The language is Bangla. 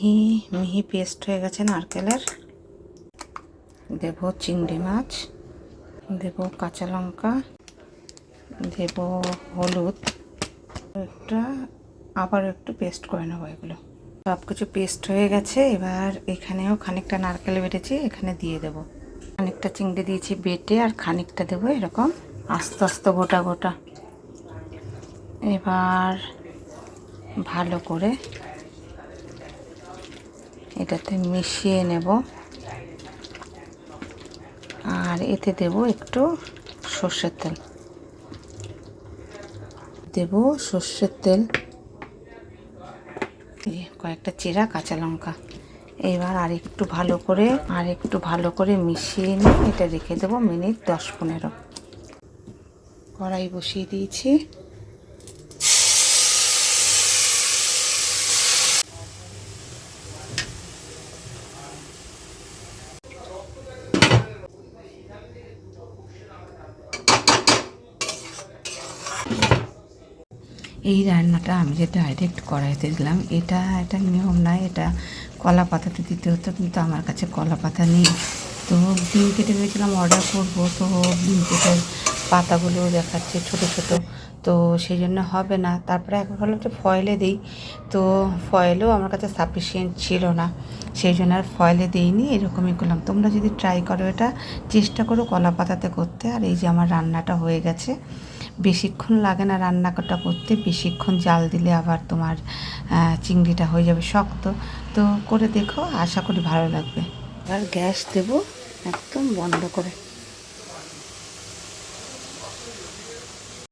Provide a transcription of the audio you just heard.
মিহি মিহি পেস্ট হয়ে গেছে নারকেলের। দেব চিংড়ি মাছ, দেব কাঁচা লঙ্কা, দেব হলুদ, আবার একটু পেস্ট করে নেবো। এগুলো সব কিছু পেস্ট হয়ে গেছে। এবার এখানেও খানিকটা নারকেল বেটেছি, এখানে দিয়ে দেব। খানিকটা চিংড়ি দিয়েছি বেটে, আর খানিকটা দেবো এরকম আস্তে আস্তে গোটা গোটা। এবার ভালো করে এটাতে মিশিয়ে নেব। আর এতে দেব একটু সর্ষের তেল, দেব সর্ষের তেল, কয়েকটা চেরা কাঁচা লঙ্কা। এবার আর একটু ভালো করে মিশিয়ে নিয়ে এটা রেখে দেবো মিনিট 10-15। কড়াই বসিয়ে দিয়েছি। এই রান্নাটা আমি যে ডাইরেক্ট কড়াইতে দিলাম, এটা নিয়ম নয়, এটা কলা পাতাতে দিতে হতো, কিন্তু আমার কাছে কলা পাতা নেই। তো ব্লিঙ্কিটে ভেবেছিলাম অর্ডার করবো, তো ব্লিঙ্কিটের পাতাগুলো দেখাচ্ছে ছোট ছোট, তো সেই জন্য হবে না। তারপরে এখন ভাবলাম যে ফয়েলে দিই, তো ফয়েলও আমার কাছে সাফিসিয়েন্ট ছিল না, সেই জন্য আর ফয়েলে দিইনি, এরকমই করলাম। তোমরা যদি ট্রাই করো, এটা চেষ্টা করো কলা পাতাতে করতে। আর এই যে আমার রান্নাটা হয়ে গেছে। বেশিক্ষণ লাগে না রান্নাটা করতে, বেশিক্ষণ জাল দিলে আবার তোমার চিংড়িটা হয়ে যাবে শক্ত। তো করে দেখো, আশা করি ভালো লাগবে। আর গ্যাস দেবো একদম বন্ধ করে।